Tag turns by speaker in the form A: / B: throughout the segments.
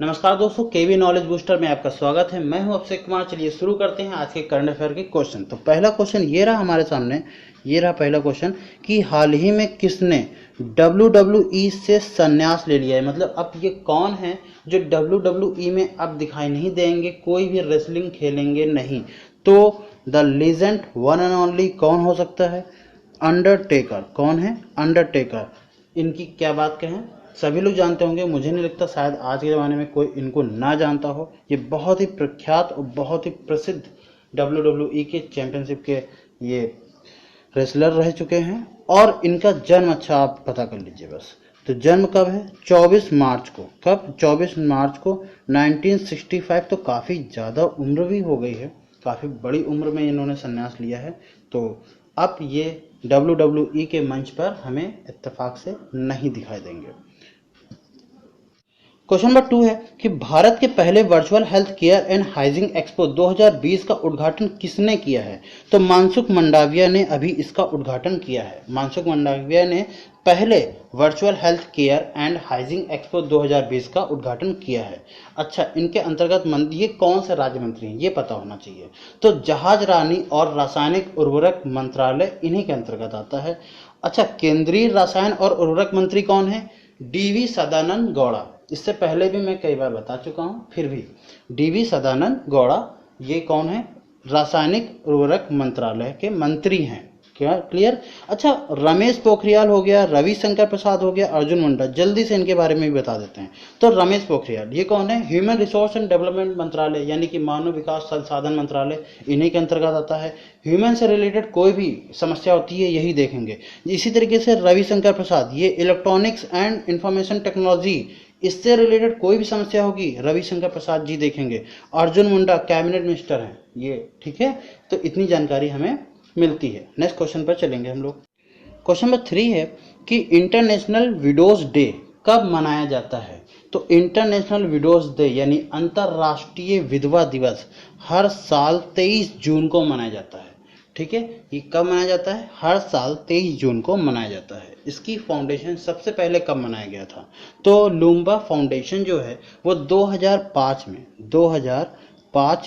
A: नमस्कार दोस्तों, केवी knowledge booster में आपका स्वागत है। मैं हूं अभिषेक कुमार। चलिए शुरू करते हैं आज के करंट अफेयर के क्वेश्चन। तो पहला क्वेश्चन ये रहा हमारे सामने, ये रहा पहला क्वेश्चन कि हाल ही में किसने WWE से संन्यास ले लिया है। मतलब अब ये कौन है जो WWE में अब दिखाई नहीं देंगे, कोई भी रेसलिंग खेलेंगे नहीं। तो the legend one and only कौन हो सकता है? अंडरटेकर। कौन है? अंडरटेकर। इनकी क्या बात कहें, सभी लोग जानते होंगे। मुझे नहीं लगता शायद आज के ज़माने में कोई इनको ना जानता हो। ये बहुत ही प्रख्यात और बहुत ही प्रसिद्ध WWE के चैंपियनशिप के ये रेसलर रह चुके हैं। और इनका जन्म, अच्छा आप पता कर लीजिए बस। तो जन्म कब है? 24 मार्च को। कब? 24 मार्च को 1965। तो काफ़ी ज़्यादा उम्र भी हो गई है, काफ़ी बड़ी उम्र में इन्होंने संन्यास लिया है। तो अब ये WWE के मंच पर हमें इत्तेफाक से नहीं दिखाई देंगे। क्वेश्चन नंबर 2 है कि भारत के पहले virtual health care and hygiene expo 2020 का उद्घाटन किसने किया है? तो मानसुख मंडाविया ने अभी इसका उद्घाटन किया है। मानसुख मंडाविया ने पहले virtual health care and hygiene expo 2020 का उद्घाटन किया है। अच्छा, इनके अंतर्गत ये कौन से राज्य मंत्री हैं ये पता होना चाहिए। तो जहाज रानी और रासायनिक उर्वरक मंत्रालय इन्हीं के अंतर्गत आता है। अच्छा, केंद्रीय रसायन और उर्वरक मंत्री कौन है? DV सदानंद गौड़ा। इससे पहले भी मैं कई बार बता चुका हूं, फिर भी DV सदानंद गौड़ा ये कौन है? रासायनिक उर्वरक मंत्रालय के मंत्री हैं। क्या क्लियर? अच्छा, रमेश पोखरियाल हो गया, रविशंकर प्रसाद हो गया, अर्जुन मुंडा। जल्दी से इनके बारे में भी बता देते हैं। तो रमेश पोखरियाल ये कौन है? ह्यूमन रिसोर्स एंड डेवलपमेंट मंत्रालय यानी कि मानव विकास संसाधन मंत्रालय, इन्हीं के अंतर्गत आता है। ह्यूमन से रिलेटेड कोई भी समस्या होती है यही देखेंगे। इसी तरीके से रविशंकर प्रसाद ये इलेक्ट्रॉनिक्स एंड इंफॉर्मेशन टेक्नोलॉजी, इससे रिलेटेड कोई भी समस्या होगी रविशंकर प्रसाद जी देखेंगे। अर्जुन मुंडा कैबिनेट मिनिस्टर हैं ये, ठीक है। तो इतनी जानकारी हमें मिलती है। नेक्स्ट क्वेश्चन पर चलेंगे हम लोग। क्वेश्चन नंबर 3 है कि इंटरनेशनल विडोज डे कब मनाया जाता है? तो इंटरनेशनल विडोज डे यानी अंतर्राष्ट्रीय विधवा दिवस हर साल 23 जून को मनाया जाता है। ठीक है, ये कब मनाया जाता है? हर साल 23 जून को मनाया जाता है। इसकी फाउंडेशन सबसे पहले कब मनाया गया था? तो लूम्बा फाउंडेशन जो है वो 2005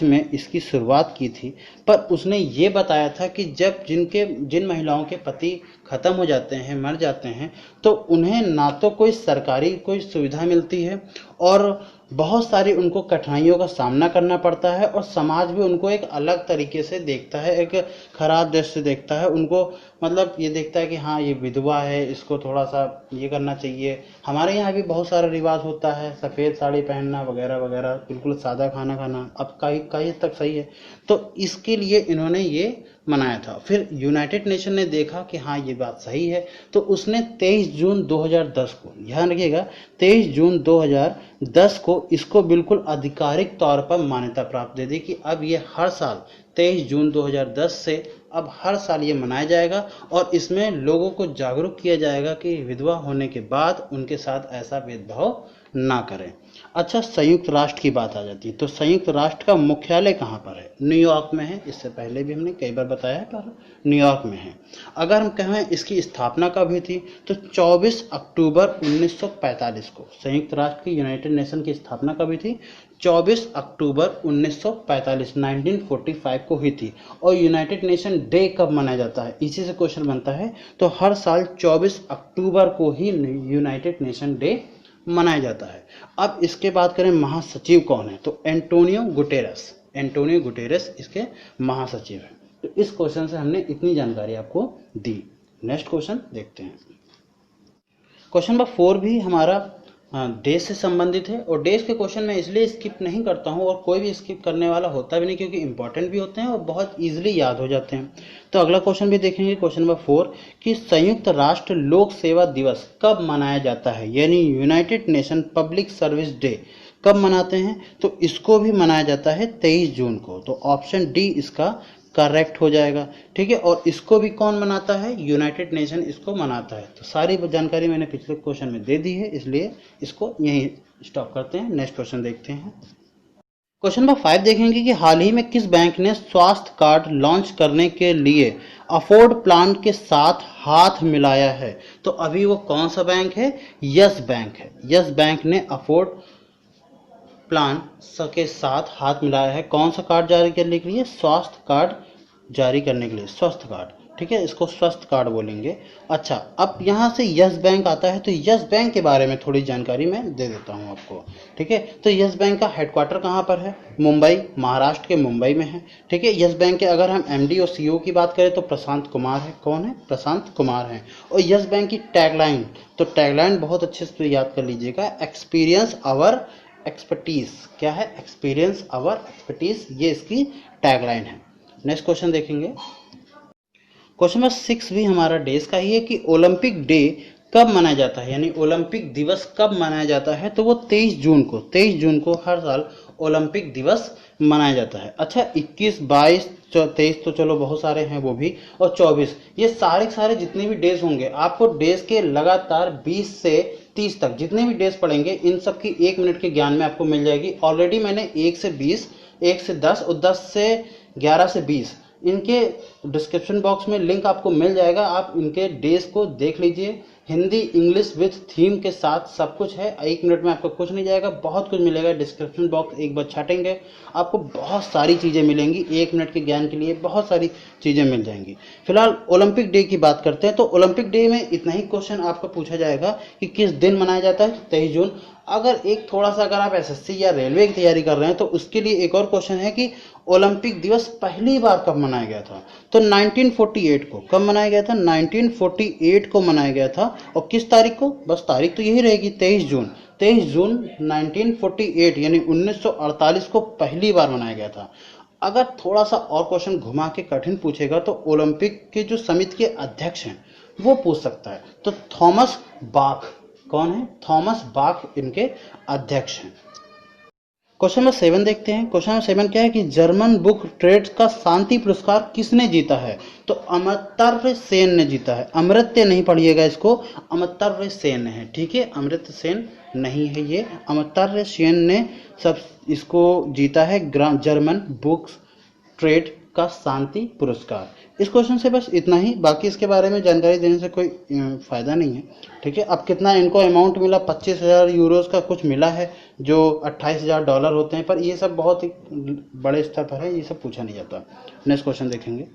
A: में इसकी शुरुआत की थी। पर उसने ये बताया था कि जब जिन महिलाओं के पति खत्म हो जाते हैं, मर जाते हैं, तो उन्हें ना तो कोई सरकारी कोई सुविधा मिलती है और बहुत सारी उनको कठिनाइयों का सामना करना पड़ता है और समाज भी उनको एक अलग तरीके से देखता है, एक खराब दृष्टि से देखता है उनको। मतलब ये देखता है कि हाँ ये विधवा है, इसको थोड़ा सा ये करना चाहिए। हमारे यहाँ भी बहुत सारा रिवाज होता है, सफ़ेद साड़ी पहनना वगैरह वगैरह, बिल्कुल सादा खाना खाना, अब कई हद तक सही है। तो इसके लिए इन्होंने ये मनाया था। फिर यूनाइटेड नेशन ने देखा कि हाँ ये बात सही है, तो उसने 23 जून 2010 को, ध्यान रखिएगा, 23 जून 2010 को इसको बिल्कुल आधिकारिक तौर पर मान्यता प्राप्त दे दी कि अब ये हर साल 23 जून 2010 से अब हर साल ये मनाया जाएगा और इसमें लोगों को जागरूक किया जाएगा कि विधवा होने के बाद उनके साथ ऐसा भेदभाव ना करें। अच्छा, संयुक्त राष्ट्र की बात आ जाती है। तो संयुक्त राष्ट्र का मुख्यालय कहाँ पर है? न्यूयॉर्क में है। इससे पहले भी हमने कई बार बताया है, पर न्यूयॉर्क में है। अगर हम कहें इसकी स्थापना कब हुई थी, तो 24 अक्टूबर 1945 को संयुक्त राष्ट्र की, यूनाइटेड नेशन की स्थापना कब हुई थी? 24 अक्टूबर 1945 को हुई थी। और यूनाइटेड नेशन डे कब मनाया जाता है? इसी से क्वेश्चन बनता है। तो हर साल 24 अक्टूबर को ही यूनाइटेड नेशन डे मनाया जाता है। अब इसके बात करें महासचिव कौन है, तो एंटोनियो गुटेरेस इसके महासचिव हैं। तो इस क्वेश्चन से हमने इतनी जानकारी आपको दी। नेक्स्ट क्वेश्चन देखते हैं। क्वेश्चन नंबर 4 भी हमारा देश से संबंधित है और देश के क्वेश्चन मैं इसलिए स्किप नहीं करता हूं और कोई भी स्किप करने वाला होता भी नहीं, क्योंकि इंपॉर्टेंट भी होते हैं और बहुत इजीली याद हो जाते हैं। तो अगला क्वेश्चन भी देखेंगे, क्वेश्चन नंबर 4 कि संयुक्त राष्ट्र लोक सेवा दिवस कब मनाया जाता है, यानी United nation public service day कब मनाते हैं? तो इसको भी मनाया जाता है 23 जून को। तो ऑप्शन डी इसका करेक्ट हो जाएगा। ठीक है, और इसको भी कौन मनाता है? यूनाइटेड नेशन इसको मनाता है। तो सारी जानकारी मैंने पिछले क्वेश्चन में दे दी है, इसलिए इसको यहीं स्टॉप करते हैं। नेक्स्ट क्वेश्चन देखते हैं। क्वेश्चन नंबर 5 देखेंगे कि हाल ही में किस बैंक ने स्वास्थ्य कार्ड लॉन्च करने के लिए अफोर्ड प्लान के साथ हाथ मिलाया है? तो अभी वो कौन सा बैंक है? यस बैंक है। यस बैंक ने अफोर्ड प्लान के साथ हाथ मिलाया है। कौन सा कार्ड जारी करने के लिए? स्वास्थ्य कार्ड जारी करने के लिए, स्वास्थ्य कार्ड, ठीक है, इसको स्वास्थ्य कार्ड बोलेंगे। अच्छा, अब यहाँ से यस बैंक आता है, तो यस बैंक के बारे में थोड़ी जानकारी मैं दे देता हूँ आपको, ठीक है। तो यस बैंक का हेडक्वार्टर कहाँ पर है? मुंबई, महाराष्ट्र के मुंबई में है, ठीक है। यस बैंक के अगर हम एमडी और सीईओ की बात करें तो प्रशांत कुमार है। कौन है? प्रशांत कुमार है। और यस बैंक की टैगलाइन, तो टैगलाइन बहुत अच्छे से याद कर लीजिएगा, एक्सपीरियंस आवर एक्सपर्टीज। क्या है? एक्सपीरियंस आवर एक्सपर्टीज, ये इसकी टैगलाइन है। नेक्स्ट क्वेश्चन देखेंगे। क्वेश्चन नंबर 6 भी हमारा डेज का ही है कि ओलंपिक डे कब मनाया जाता है, यानी ओलंपिक दिवस कब मनाया जाता है? तो वो 23 जून को, 23 जून को हर साल ओलंपिक दिवस मनाया जाता है। अच्छा, 21, 22, 23 तो चलो बहुत सारे हैं वो भी, और 24, ये सारे सारे जितने भी डेज होंगे, आपको डेज के लगातार 20 से 30 तक जितने भी डेज पढ़ेंगे इन सब की 1 मिनट के ज्ञान में आपको मिल जाएगी। ऑलरेडी मैंने 1 से 20, 1 से 10 और 10 से 11 से 20 इनके डिस्क्रिप्शन बॉक्स में लिंक आपको मिल जाएगा। आप इनके डेज को देख लीजिए, हिंदी इंग्लिश विथ थीम के साथ सब कुछ है। 1 मिनट में आपको कुछ नहीं जाएगा, बहुत कुछ मिलेगा। डिस्क्रिप्शन बॉक्स एक बार छाटेंगे, आपको बहुत सारी चीज़ें मिलेंगी। 1 मिनट के ज्ञान के लिए बहुत सारी चीज़ें मिल जाएंगी। फिलहाल ओलंपिक डे की बात करते हैं, तो ओलंपिक डे में इतना ही क्वेश्चन आपको पूछा जाएगा कि किस दिन मनाया जाता है? 23 जून। अगर एक थोड़ा सा अगर आप एसएससी या रेलवे की तैयारी कर रहे हैं तो उसके लिए एक और क्वेश्चन है कि ओलंपिक दिवस पहली बार कब मनाया गया था? तो 1948 को। कब मनाया गया था? 1948 को मनाया गया था। और किस तारीख को? बस तारीख तो यही रहेगी, 23 जून। 23 जून 1948 यानी 1948 को पहली बार मनाया गया था। अगर थोड़ा सा और क्वेश्चन घुमा के कठिन पूछेगा तो ओलंपिक के जो समिति के अध्यक्ष हैं वो पूछ सकता है। तो थॉमस बाख। कौन है? थॉमस बाख इनके अध्यक्ष हैं। क्वेश्चन नंबर 7 देखते हैं। क्वेश्चन नंबर 7 क्या है कि जर्मन बुक ट्रेड का शांति पुरस्कार किसने जीता है? तो अमर्त्य सेन ने जीता है। अमर्त्य नहीं पढ़िएगा इसको, अमर्त्य सेन है, ठीक है, अमर्त्य सेन नहीं है ये, अमर्त्य सेन ने सब इसको जीता है, जर्मन बुक्स ट्रेड का शांति पुरस्कार। इस क्वेश्चन से बस इतना ही, बाकी इसके बारे में जानकारी देने से कोई फायदा नहीं है, ठीक है। अब कितना इनको अमाउंट मिला? 25,000 यूरोज का कुछ मिला है, जो $28,000 होते हैं, पर ये सब बहुत ही बड़े स्तर पर है, ये सब पूछा नहीं जाता। नेक्स्ट क्वेश्चन देखेंगे।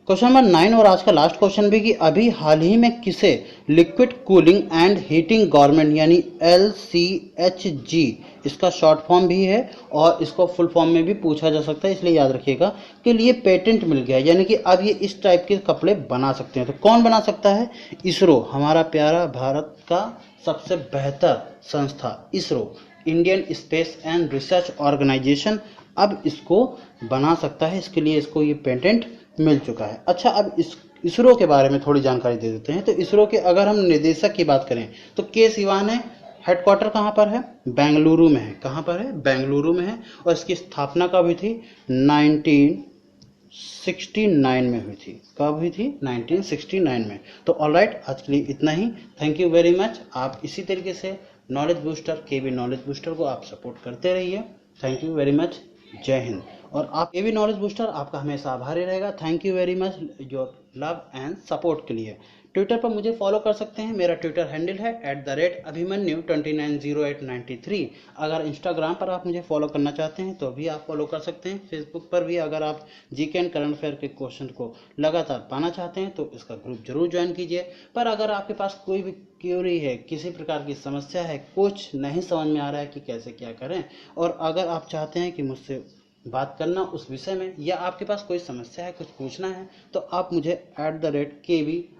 A: क्वेश्चन नंबर 9 और आज का लास्ट क्वेश्चन भी कि अभी हाल ही में किसे liquid cooling and heating government यानी LCHG इसका शॉर्ट फॉर्म भी है और इसको फुल फॉर्म में भी पूछा जा सकता है, इसलिए याद रखिएगा कि लिए पेटेंट मिल गया, यानी कि अब ये इस टाइप के कपड़े बना सकते हैं। तो कौन बना सकता है? इसरो, हमारा प्यारा भारत का सबसे बेहतर संस्था ISRO, Indian space and research organisation, अब इसको बना सकता है। इसके लिए इसको ये पेटेंट मिल चुका है। अच्छा, अब इसरो के बारे में थोड़ी जानकारी दे देते हैं। तो इसरो के अगर हम निदेशक की बात करें तो के सिवान है। हेडक्वार्टर कहाँ पर है? बेंगलुरु में है। कहाँ पर है? बेंगलुरु में है। और इसकी स्थापना कब हुई थी? 1969 में हुई थी। कब हुई थी? 1969 में। तो ऑलराइट, आज के लिए इतना ही। Thank you very much. आप इसी तरीके से knowledge booster, KB knowledge booster को आप सपोर्ट करते रहिए। Thank you very much. जय हिंद। और आप केबी नॉलेज बूस्टर आपका हमेशा आभारी रहेगा। Thank you very much your love and support के लिए। ट्विटर पर मुझे फॉलो कर सकते हैं, मेरा ट्विटर हैंडल है @abhimanyu290893। अगर इंस्टाग्राम पर आप मुझे फॉलो करना चाहते हैं तो भी आप फॉलो कर सकते हैं। फेसबुक पर भी अगर आप जीके एंड करंट अफेयर के क्वेश्चन को लगातार पाना चाहते हैं तो इसका ग्रुप जरूर ज्वाइन कीजिए। पर अगर आपके पास कोई भी क्यूरी है, किसी प्रकार की समस्या है, कुछ नहीं समझ में आ रहा है कि कैसे क्या करें, और अगर आप चाहते हैं कि मुझसे बात करना उस विषय में, या आपके पास कोई समस्या है, कुछ पूछना है, तो आप मुझे @kb_ca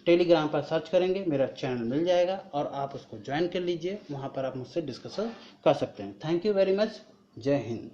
A: टेलीग्राम पर सर्च करेंगे, मेरा चैनल मिल जाएगा और आप उसको ज्वाइन कर लीजिए। वहाँ पर आप मुझसे डिस्कशन कर सकते हैं। Thank you very much. जय हिंद।